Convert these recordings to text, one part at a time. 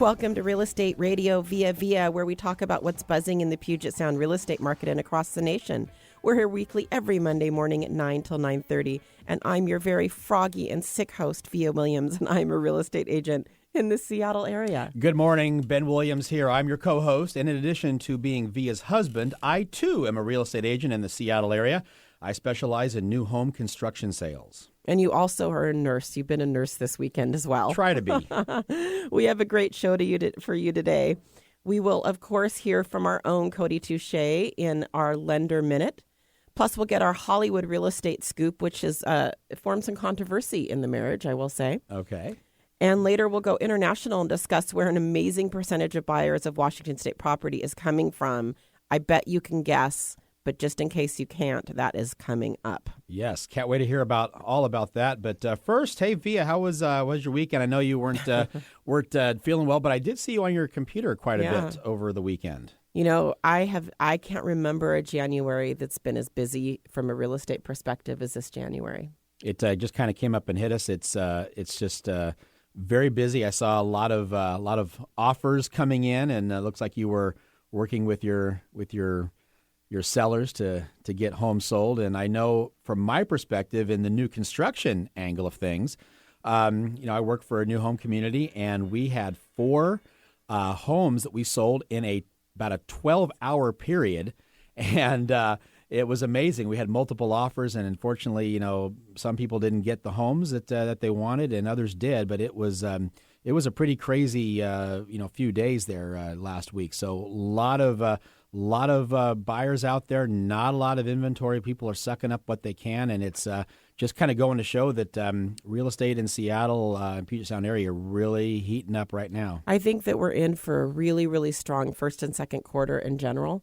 Welcome to Real Estate Radio ViaVija, where we talk about what's buzzing in the Puget Sound real estate market and across the nation. We're here weekly every Monday morning at 9 till 9:30, and I'm your very froggy and sick host, Vija Williams, and I'm a real estate agent in the Seattle area. Good morning, Ben Williams here. I'm your co-host, and in addition to being Vija's husband, I too am a real estate agent in the Seattle area. I specialize in new home construction sales. And you also are a nurse. You've been a nurse this weekend as well. Try to be. We have a great show for you today. We will, of course, hear from our own Cody Touche in our Lender Minute. Plus, we'll get our Hollywood real estate scoop, which is formed some controversy in the marriage, I will say. Okay. And later, we'll go international and discuss where an amazing percentage of buyers of Washington State property is coming from. I bet you can guess. But just in case you can't, that is coming up. Yes, can't wait to hear all about that. But first, hey, Vija, how was your weekend? I know you weren't feeling well, but I did see you on your computer quite a bit over the weekend. You know, I can't remember a January that's been as busy from a real estate perspective as this January. It just kind of came up and hit us. It's just very busy. I saw a lot of offers coming in, and it looks like you were working with your sellers to get homes sold. And I know from my perspective in the new construction angle of things, I work for a new home community, and we had 4 homes that we sold in about a 12-hour period. And it was amazing. We had multiple offers, and unfortunately, some people didn't get the homes that they wanted, and others did. But it was a pretty crazy few days there last week. So a lot of buyers out there, not a lot of inventory. People are sucking up what they can, and it's just kind of going to show that real estate in Seattle and Puget Sound area are really heating up right now. I think that we're in for a really, really strong first and second quarter in general.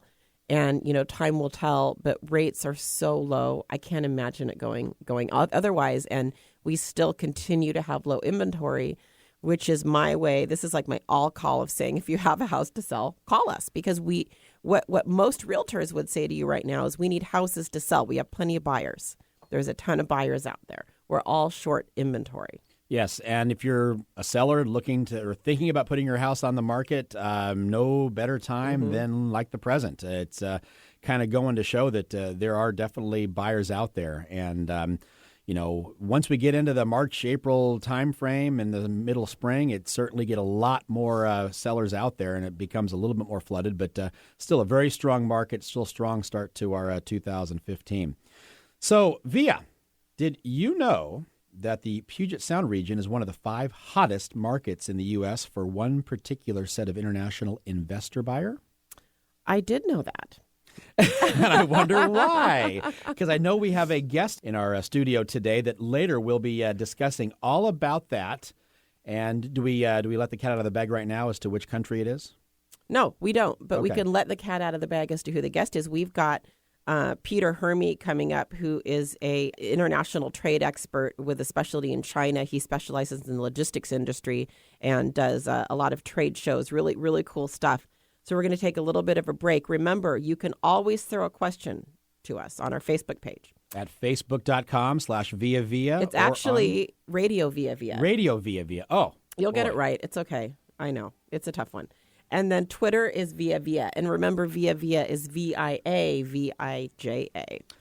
And, time will tell, but rates are so low. I can't imagine it going otherwise. And we still continue to have low inventory, which is my way. This is like my all call of saying, if you have a house to sell, call us, because what most realtors would say to you right now is we need houses to sell. We have plenty of buyers. There's a ton of buyers out there. We're all short inventory. Yes, and if you're a seller looking to or thinking about putting your house on the market, no better time than like the present. It's kind of going to show that there are definitely buyers out there. And once we get into the March, April timeframe in the middle of spring, it certainly get a lot more sellers out there, and it becomes a little bit more flooded, but still a very strong market, still a strong start to our 2015. So, Vija, did you know that the Puget Sound region is one of the 5 hottest markets in the U.S. for one particular set of international investor buyer? I did know that. And I wonder why, because I know we have a guest in our studio today that later we'll be discussing all about that. And do we let the cat out of the bag right now as to which country it is? No, we don't. But we Okay. can let the cat out of the bag as to who the guest is. We've got Peter Hurme coming up, who is a international trade expert with a specialty in China. He specializes in the logistics industry and does a lot of trade shows. Really, really cool stuff. So we're going to take a little bit of a break. Remember, you can always throw a question to us on our Facebook page. At facebook.com/ViaVija. It's actually Radio ViaVija. Radio ViaVija. Oh. You'll get boy. it right. It's okay. I know. It's a tough one. And then Twitter is ViaVija. And remember, ViaVija is ViaVija.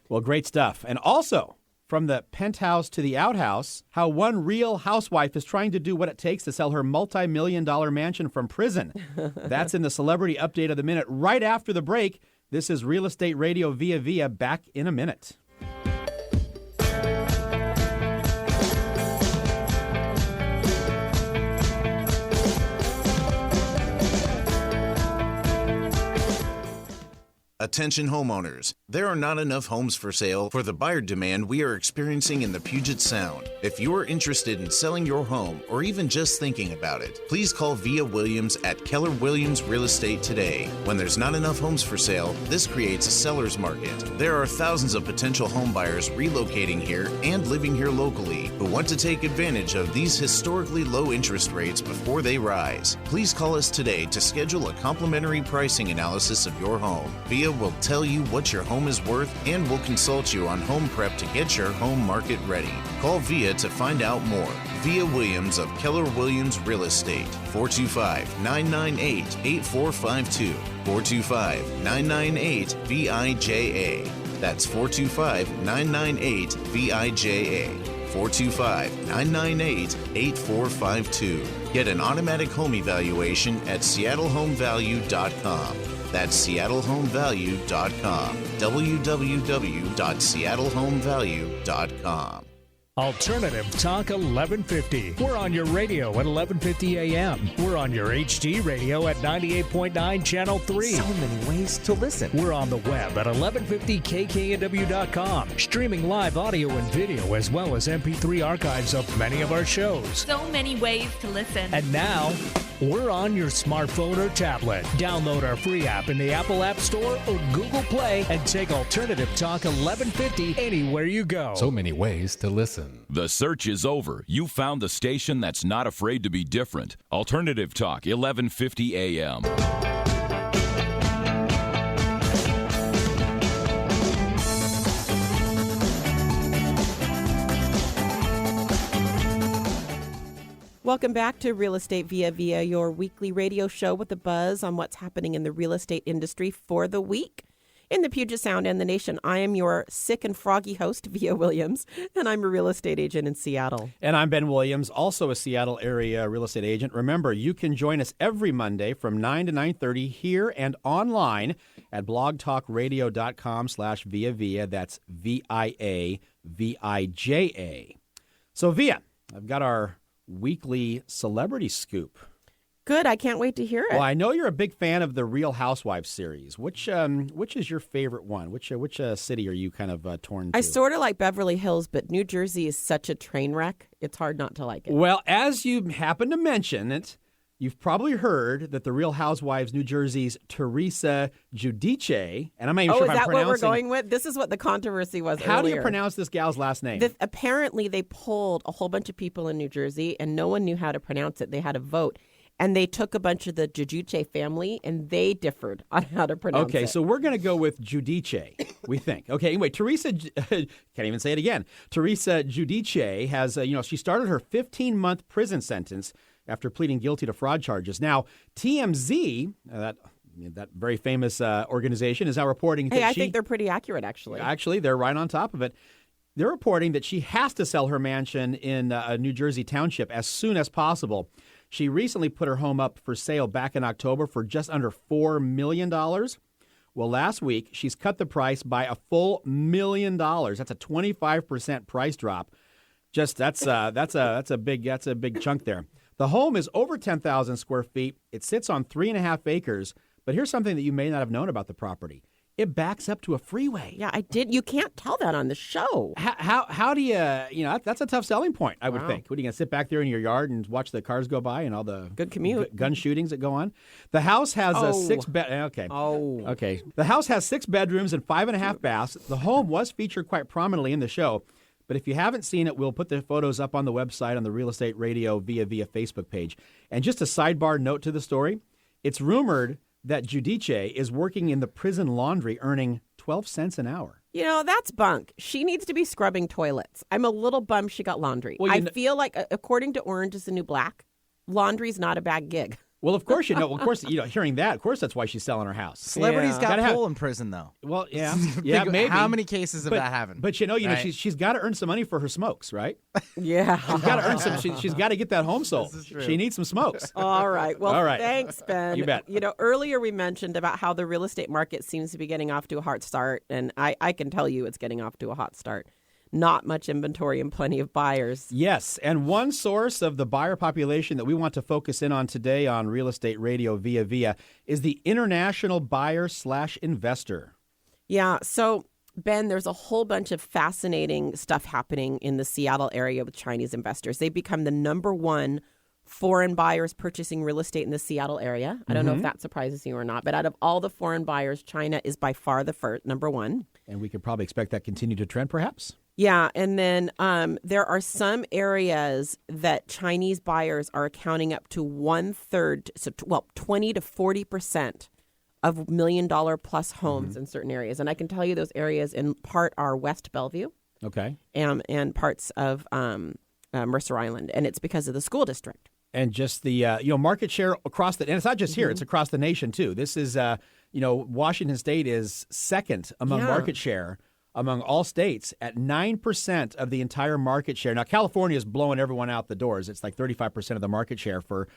Well, great stuff. And also, from the penthouse to the outhouse, how one real housewife is trying to do what it takes to sell her multi-million-dollar mansion from prison. That's in the Celebrity Update of the Minute right after the break. This is Real Estate Radio ViaVija, back in a minute. Attention homeowners, there are not enough homes for sale for the buyer demand we are experiencing in the Puget Sound. If you are interested in selling your home or even just thinking about it, please call Vija Williams at Keller Williams Real Estate today. When there's not enough homes for sale, this creates a seller's market. There are thousands of potential home buyers relocating here and living here locally who want to take advantage of these historically low interest rates before they rise. Please call us today to schedule a complimentary pricing analysis of your home. Vija will tell you what your home is worth and will consult you on home prep to get your home market ready. Call Vija to find out more. Vija Williams of Keller Williams Real Estate, 425-998-8452, 425-998-VIJA. That's 425-998-VIJA, 425-998-8452. Get an automatic home evaluation at SeattleHomeValue.com. That's SeattleHomeValue.com. www.SeattleHomeValue.com. Alternative Talk 1150. We're on your radio at 1150 a.m. We're on your HD radio at 98.9 Channel 3. So many ways to listen. We're on the web at 1150kknw.com, streaming live audio and video as well as MP3 archives of many of our shows. So many ways to listen. And now, we're on your smartphone or tablet. Download our free app in the Apple App Store or Google Play and take Alternative Talk 1150 anywhere you go. So many ways to listen. The search is over. You found the station that's not afraid to be different. Alternative Talk, 1150 AM. Welcome back to Real Estate ViaVija, your weekly radio show with a buzz on what's happening in the real estate industry for the week. In the Puget Sound and the nation, I am your sick and froggy host, Vija Williams, and I'm a real estate agent in Seattle. And I'm Ben Williams, also a Seattle area real estate agent. Remember, you can join us every Monday from 9 to 9:30 here and online at blogtalkradio.com/ViaVija. That's VIAVIJA. So, Vija, I've got our weekly celebrity scoop. Good. I can't wait to hear it. Well, I know you're a big fan of the Real Housewives series. Which is your favorite one? Which city are you kind of torn to? I sort of like Beverly Hills, but New Jersey is such a train wreck. It's hard not to like it. Well, as you happen to mention it, you've probably heard that the Real Housewives New Jersey's Teresa Giudice, and I'm not even sure if I'm pronouncing... Oh, is that what we're going with? This is what the controversy was How earlier. do you pronounce this gal's last name? Apparently, they polled a whole bunch of people in New Jersey, and no one knew how to pronounce it. They had a vote. And they took a bunch of the Giudice family, and they differed on how to pronounce it. Okay, so we're going to go with Giudice, we think. Okay, anyway, Teresa, can't even say it again. Teresa Giudice has, she started her 15-month prison sentence after pleading guilty to fraud charges. Now, TMZ, that very famous organization, is now reporting that I think they're pretty accurate, actually. Actually, they're right on top of it. They're reporting that she has to sell her mansion in a New Jersey township as soon as possible. She recently put her home up for sale back in October for just under $4 million. Well, last week, she's cut the price by a full $1 million. That's a 25% price drop. That's a big chunk there. The home is over 10,000 square feet. It sits on 3.5 acres. But here's something that you may not have known about the property. It backs up to a freeway. Yeah, I did. You can't tell that on the show. How do you, that's a tough selling point, I would think. What, are you going to sit back there in your yard and watch the cars go by and all the good commute gun shootings that go on? The house has Okay. The house has 6 bedrooms and 5.5 baths. The home was featured quite prominently in the show. But if you haven't seen it, we'll put the photos up on the website on the Real Estate Radio ViaVija Facebook page. And just a sidebar note to the story, it's rumored that Giudice is working in the prison laundry earning 12 cents an hour. That's bunk. She needs to be scrubbing toilets. I'm a little bummed she got laundry. Well, I feel like, according to Orange is the New Black, laundry's not a bad gig. Well, of course, hearing that, of course, that's why she's selling her house. Celebrities got pull in prison, though. Well, yeah, maybe. How many cases have that happened? But right? she's got to earn some money for her smokes, right? Yeah, she's got to earn some. She's got to get that home sold. She needs some smokes. All right. Well, thanks, Ben. You bet. Earlier we mentioned about how the real estate market seems to be getting off to a hot start, and I can tell you it's getting off to a hot start. Not much inventory and plenty of buyers. Yes, and one source of the buyer population that we want to focus in on today on Real Estate Radio ViaVija is the international buyer/investor. Yeah, so Ben, there's a whole bunch of fascinating stuff happening in the Seattle area with Chinese investors. They've become the number one foreign buyers purchasing real estate in the Seattle area. I don't know if that surprises you or not, but out of all the foreign buyers, China is by far the number one. And we could probably expect that continue to trend, perhaps? Yeah, and then there are some areas that Chinese buyers are accounting up to 1/3, 20 to 40% of $1 million plus homes in certain areas. And I can tell you those areas in part are West Bellevue. Okay. And parts of Mercer Island. And it's because of the school district. And just the market share across and it's not just here, it's across the nation too. This is Washington State is second among market share among all states at 9% of the entire market share. Now California is blowing everyone out the doors. It's like 35% of the market share for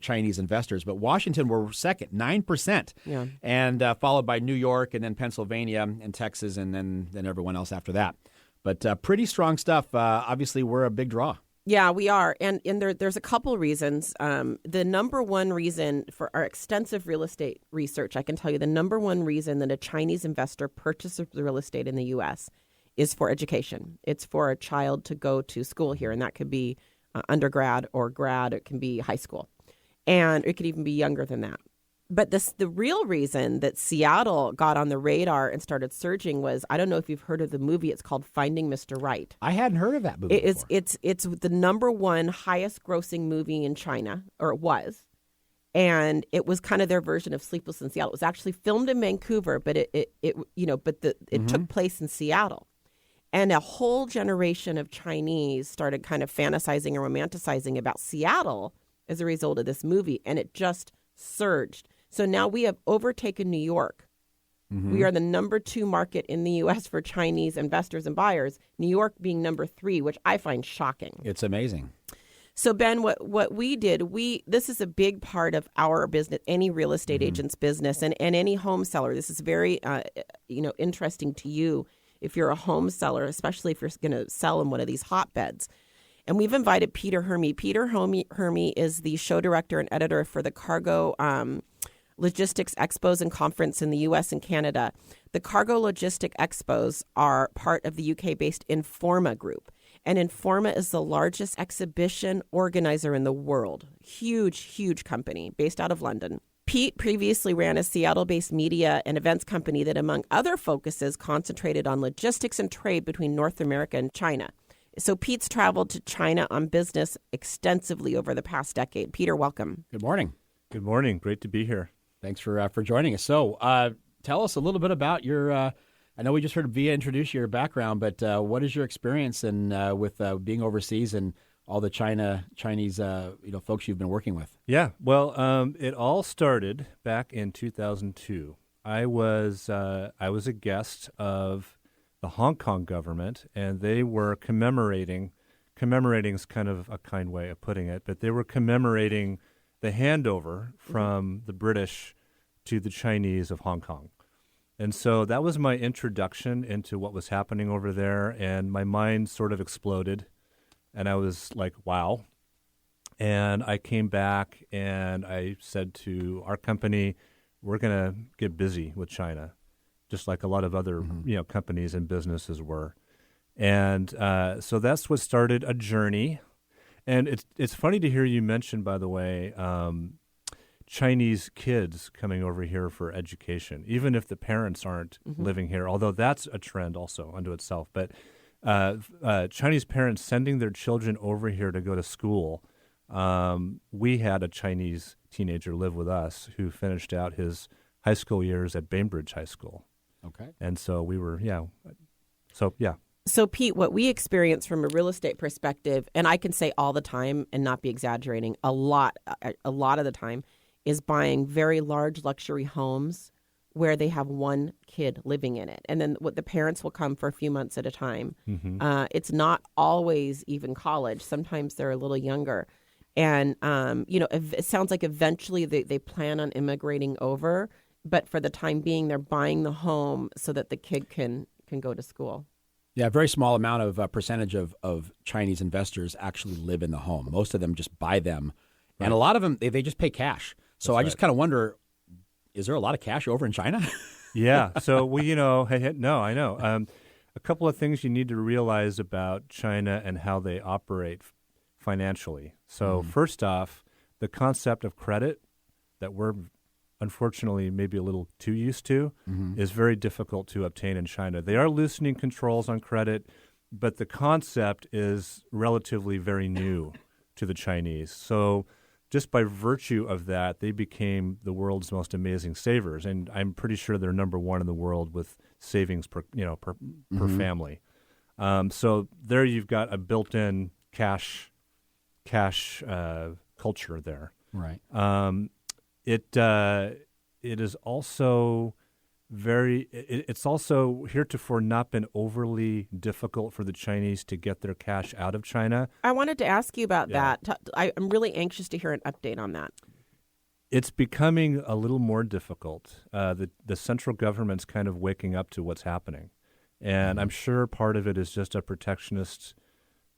Chinese investors, but Washington were second, 9%. Yeah. And followed by New York and then Pennsylvania and Texas and then everyone else after that. But pretty strong stuff. Obviously, we're a big draw. Yeah, we are. And there's a couple reasons. The number one reason for our extensive real estate research, I can tell you the number one reason that a Chinese investor purchases real estate in the U.S. is for education. It's for a child to go to school here, and that could be undergrad or grad. It can be high school, and it could even be younger than that. But the real reason that Seattle got on the radar and started surging was, I don't know if you've heard of the movie. It's called Finding Mr. Right. I hadn't heard of that movie before. It's the number one highest grossing movie in China, or it was. And it was kind of their version of Sleepless in Seattle. It was actually filmed in Vancouver, but it took place in Seattle. And a whole generation of Chinese started kind of fantasizing and romanticizing about Seattle as a result of this movie. And it just surged. So now we have overtaken New York. We are the number 2 market in the U.S. for Chinese investors and buyers, New York being number 3, which I find shocking. It's amazing. So, Ben, what we did, this is a big part of our business, any real estate agent's business and any home seller. This is very, interesting to you if you're a home seller, especially if you're going to sell in one of these hotbeds. And we've invited Peter Hurme. Peter Hurme is the show director and editor for the Cargo Logistics Expos and Conference in the U.S. and Canada. The Cargo Logistic Expos are part of the UK-based Informa group. And Informa is the largest exhibition organizer in the world. Huge, huge company based out of London. Pete previously ran a Seattle-based media and events company that, among other focuses, concentrated on logistics and trade between North America and China. So Pete's traveled to China on business extensively over the past decade. Peter, welcome. Good morning. Good morning. Great to be here. Thanks for joining us. So tell us a little bit about your I know we just heard Vija introduce your background, but what is your experience with being overseas and all the Chinese folks you've been working with? Yeah, well, it all started back in 2002. I was a guest of the Hong Kong government, and they were commemorating is kind of a kind way of putting it, but they were commemorating the handover from the British to the Chinese of Hong Kong. And so that was my introduction into what was happening over there, and my mind sort of exploded, and I was like, wow. And I came back, and I said to our company, we're going to get busy with China, just like a lot of other companies and businesses were. And so that's what started a journey. And it's funny to hear you mention, by the way, Chinese kids coming over here for education, even if the parents aren't living here, although that's a trend also unto itself. But Chinese parents sending their children over here to go to school. We had a Chinese teenager live with us who finished out his high school years at Bainbridge High School. Okay. And so we were, So, Pete, what we experience from a real estate perspective, and I can say all the time and not be exaggerating, a lot of the time, is buying very large luxury homes where they have one kid living in it. And then the parents will come for a few months at a time. It's not always even college. Sometimes they're a little younger. And, it sounds like eventually they plan on immigrating over. But for the time being, they're buying the home so that the kid can go to school. Yeah, a very small amount of percentage of Chinese investors actually live in the home. Most of them just buy them. Right. And a lot of them, they just pay cash. So That's I just kind of wonder, is there a lot of cash over in China? Yeah. So, no, I know. A couple of things you need to realize about China and how they operate financially. So first off, the concept of credit that we're unfortunately maybe a little too used to is very difficult to obtain in China. They are loosening controls on credit, but the concept is relatively very new to the Chinese. So just by virtue of that, they became the world's most amazing savers, and I'm pretty sure they're number one in the world with savings per family. So there you've got a built-in cash culture there. Right. It is also it's also heretofore not been overly difficult for the Chinese to get their cash out of China. I wanted to ask you about that. I'm really anxious to hear an update on that. It's becoming a little more difficult. The central government's kind of waking up to what's happening. And I'm sure part of it is just a protectionist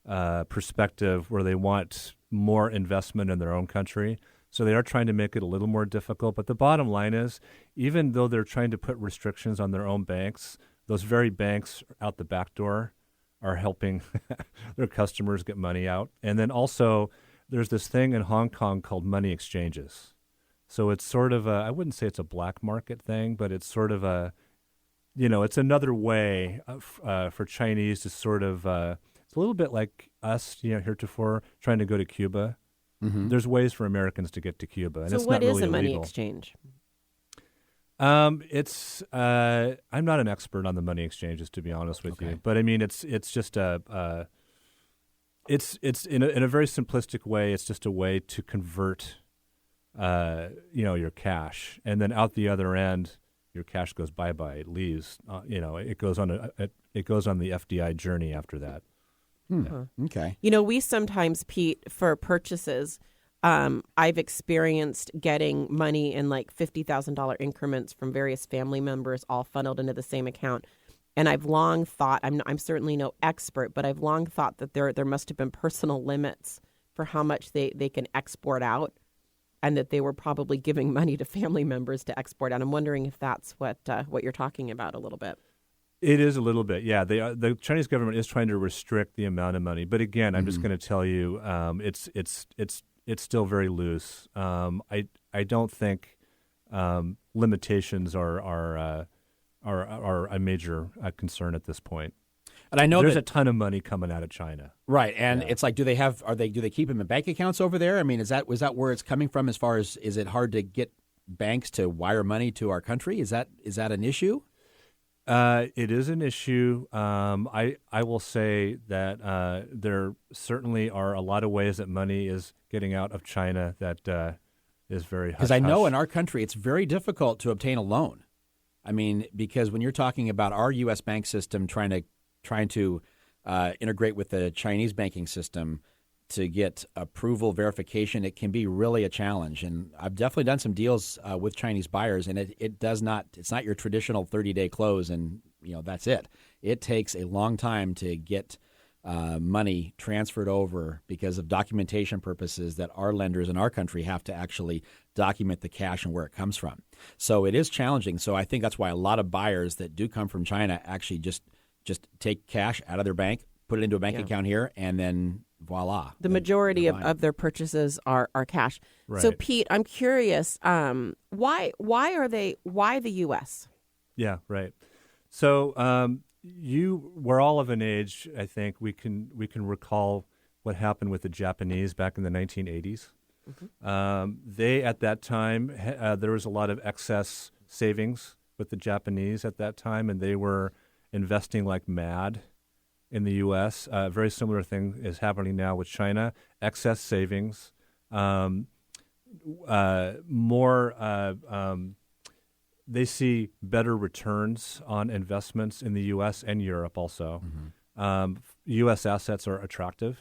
perspective where they want more investment in their own country. So they are trying to make it a little more difficult. But the bottom line is, even though they're trying to put restrictions on their own banks, those very banks out the back door are helping their customers get money out. And then also there's this thing in Hong Kong called money exchanges. So it's sort of I wouldn't say it's a black market thing, but it's sort of it's another way for Chinese to sort of, it's a little bit like us, heretofore trying to go to Cuba. Mm-hmm. There's ways for Americans to get to Cuba, and so it's what not is really a money illegal. exchange? I'm not an expert on the money exchanges, to be honest with you, but I mean it's just it's in a very simplistic way. It's just a way to convert your cash, and then out the other end, your cash goes bye-bye. It leaves. It goes on the FDI journey after that. Okay. We sometimes, Pete, for purchases, I've experienced getting money in like $50,000 increments from various family members, all funneled into the same account. And I've long thought, I'm certainly no expert, but I've long thought that there must have been personal limits for how much they can export out, and that they were probably giving money to family members to export out. I'm wondering if that's what you're talking about a little bit. It is a little bit, yeah. The Chinese government is trying to restrict the amount of money, but again, I'm just going to tell you, it's still very loose. I don't think limitations are a major concern at this point. And I know there's a ton of money coming out of China, right? And it's like, do they keep them in bank accounts over there? I mean, is that where it's coming from? As far as, is it hard to get banks to wire money to our country? Is that an issue? It is an issue. I will say that there certainly are a lot of ways that money is getting out of China that is very hush-hush. Because I know in our country it's very difficult to obtain a loan. I mean, because when you're talking about our U.S. bank system trying to integrate with the Chinese banking system to get approval verification, it can be really a challenge. And I've definitely done some deals with Chinese buyers, and it's not your traditional 30-day close and that's it. It takes a long time to get money transferred over because of documentation purposes that our lenders in our country have to actually document the cash and where it comes from. So it is challenging. So I think that's why a lot of buyers that do come from China actually just take cash out of their bank, put it into a bank account here, and then voila. The majority of their purchases are cash. Right. So, Pete, I'm curious, why the U.S.? Yeah, right. So we're all of an age, I think, we can recall what happened with the Japanese back in the 1980s. Mm-hmm. They, at that time, there was a lot of excess savings with the Japanese at that time, and they were investing like mad in the U.S. A very similar thing is happening now with China. Excess savings, they see better returns on investments in the U.S. and Europe also. Mm-hmm. U.S. assets are attractive.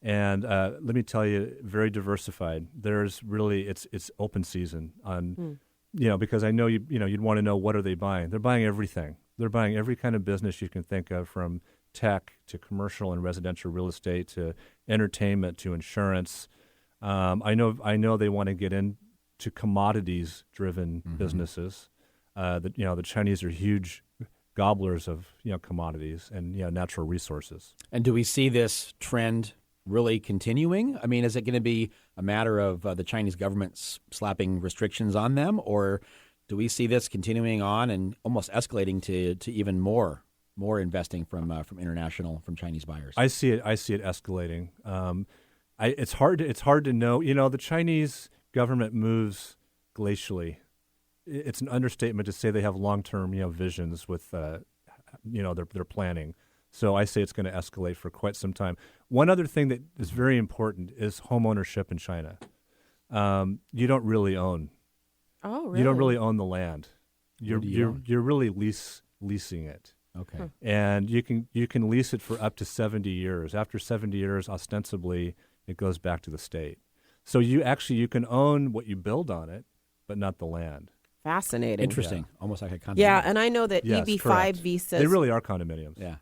And let me tell you, very diversified. There's really, it's open season on, because I know you'd want to know, what are they buying? They're buying everything. They're buying every kind of business you can think of, from tech to commercial and residential real estate to entertainment to insurance. I know they want to get into commodities-driven businesses. The Chinese are huge gobblers of commodities and natural resources. And do we see this trend really continuing? I mean, is it going to be a matter of the Chinese government slapping restrictions on them, or do we see this continuing on and almost escalating to even more investing from Chinese buyers? I see it escalating. It's hard to know. The Chinese government moves glacially. It's an understatement to say they have long-term, visions with, their planning. So I say it's going to escalate for quite some time. One other thing that is very important is home ownership in China. You don't really own. Oh, really? You don't really own the land. You're really leasing it. Okay. And you can lease it for up to 70 years. After 70 years, ostensibly, it goes back to the state. So you can own what you build on it, but not the land. Fascinating. Interesting. Yeah. Almost like a condominium. Yeah, and I know that EB5 correct. visas. They really are condominiums. Yeah.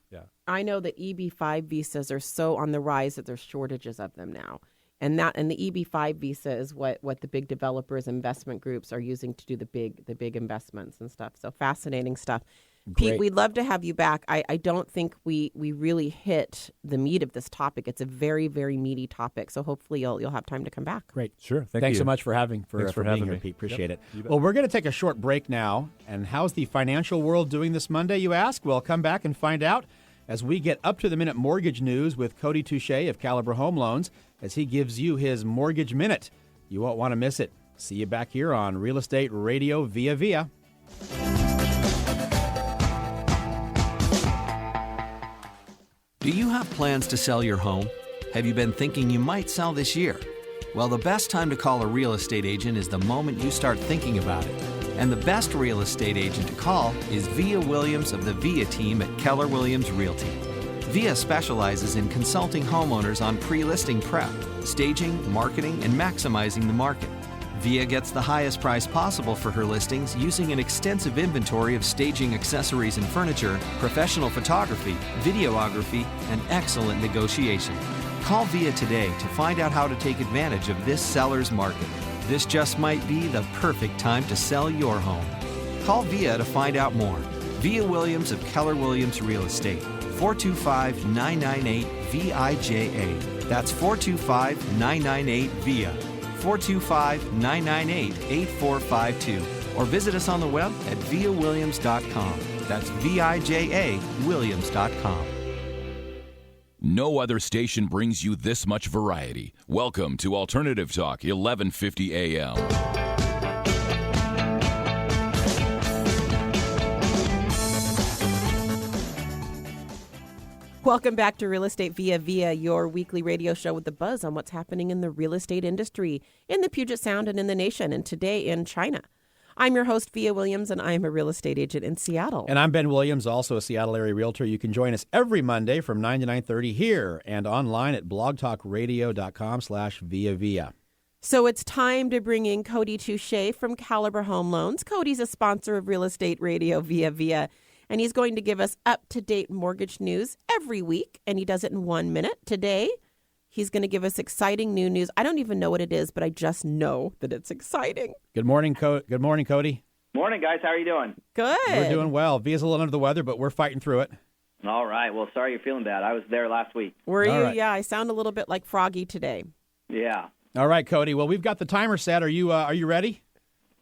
I know that EB5 visas are so on the rise that there's shortages of them now. And the EB5 visa is what the big developers, investment groups are using to do the big investments and stuff. So fascinating stuff. Great. Pete, we'd love to have you back. I don't think we really hit the meat of this topic. It's a very, very meaty topic. So hopefully you'll have time to come back. Great. Sure. Thanks you. so much for being having here, me. Pete. Appreciate it. You bet. Well, we're going to take a short break now. And how's the financial world doing this Monday, you ask? Well, come back and find out as we get up-to-the-minute mortgage news with Cody Touche of Caliber Home Loans as he gives you his Mortgage Minute. You won't want to miss it. See you back here on Real Estate Radio ViaVija. Do you have plans to sell your home? Have you been thinking you might sell this year? Well, the best time to call a real estate agent is the moment you start thinking about it. And the best real estate agent to call is Vija Williams of the Vija team at Keller Williams Realty. Vija specializes in consulting homeowners on pre-listing prep, staging, marketing, and maximizing the market. Vija gets the highest price possible for her listings using an extensive inventory of staging accessories and furniture, professional photography, videography, and excellent negotiation. Call Vija today to find out how to take advantage of this seller's market. This just might be the perfect time to sell your home. Call Vija to find out more. Vija Williams of Keller Williams Real Estate, 425-998-VIJA. That's 425-998-VIA. 425-998-8452. Or visit us on the web at VijaWilliams.com. That's VIJA Williams.com. No other station brings you this much variety. Welcome to Alternative Talk, 1150 AM. Welcome back to Real Estate ViaVija, your weekly radio show with the buzz on what's happening in the real estate industry in the Puget Sound and in the nation, and today in China. I'm your host, Vija Williams, and I am a real estate agent in Seattle. And I'm Ben Williams, also a Seattle area realtor. You can join us every Monday from 9 to 9:30 here and online at blogtalkradio.com/ViaVija. So it's time to bring in Cody Touche from Caliber Home Loans. Cody's a sponsor of Real Estate Radio ViaVija, and he's going to give us up-to-date mortgage news every week, and he does it in 1 minute. Today, he's going to give us exciting new news. I don't even know what it is, but I just know that it's exciting. Good morning, Good morning, Cody. Morning, guys. How are you doing? Good. We're doing well. Via's a little under the weather, but we're fighting through it. All right. Well, sorry you're feeling bad. I was there last week. Were you? Right. Yeah, I sound a little bit like Froggy today. Yeah. All right, Cody. Well, we've got the timer set. Are you ready?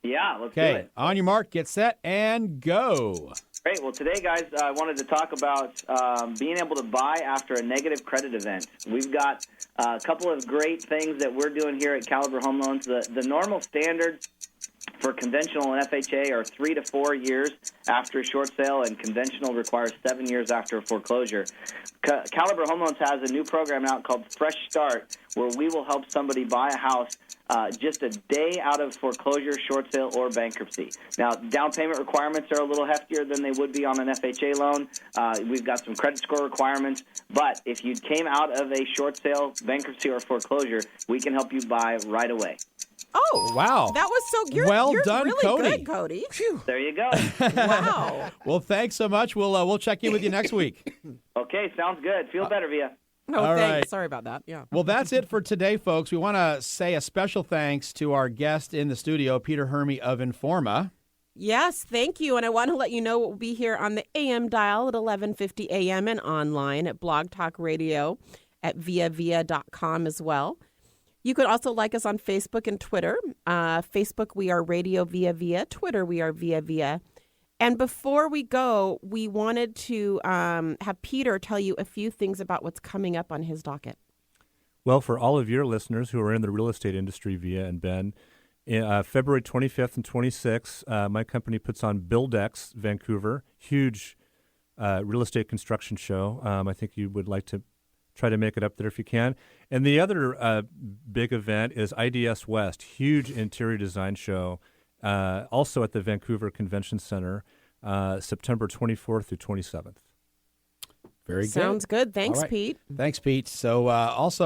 Yeah, let's do Okay. it. On your mark, get set, and go. Great. Well, today, guys, I wanted to talk about being able to buy after a negative credit event. We've got a couple of great things that we're doing here at Caliber Home Loans. The normal standards for conventional and FHA are 3 to 4 years after a short sale, and conventional requires 7 years after a foreclosure. Caliber Home Loans has a new program out called Fresh Start, where we will help somebody buy a house just a day out of foreclosure, short sale, or bankruptcy. Now, down payment requirements are a little heftier than they would be on an FHA loan. We've got some credit score requirements, but if you came out of a short sale, bankruptcy, or foreclosure, we can help you buy right away. Oh, wow. That was so good. Well You're done, really Cody. good, Cody. There you go. Wow. Well, thanks so much. We'll check in with you next week. Okay, sounds good. Feel better, Via. No, All thanks. right. Sorry about that. Yeah. Well, that's it for today, folks. We want to say a special thanks to our guest in the studio, Peter Hurme of Informa. Yes, thank you. And I want to let you know what will be here on the AM dial at 1150 AM and online at BlogTalkRadio at ViaVija.com as well. You can also like us on Facebook and Twitter. Facebook, we are Radio ViaVija. Twitter, we are ViaVija. And before we go, we wanted to have Peter tell you a few things about what's coming up on his docket. Well, for all of your listeners who are in the real estate industry, Vija and Ben, February 25th and 26th, my company puts on BuildX Vancouver, huge real estate construction show. I think you would like to try to make it up there if you can. And the other big event is IDS West, huge interior design show, also at the Vancouver Convention Center, September 24th through 27th. Very good. Sounds good. Thanks, All right. Pete. Thanks, Pete. So as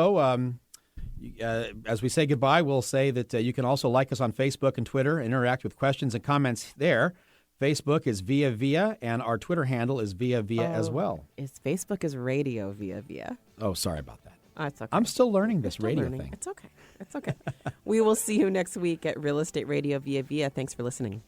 we say goodbye, we'll say that you can also like us on Facebook and Twitter, interact with questions and comments there. Facebook is ViaVija, and our Twitter handle is ViaVija as well. Facebook is Radio ViaVija. Oh, sorry about that. Oh, it's okay. I'm still learning this radio thing. It's okay. It's okay. We will see you next week at Real Estate Radio ViaVija. Thanks for listening.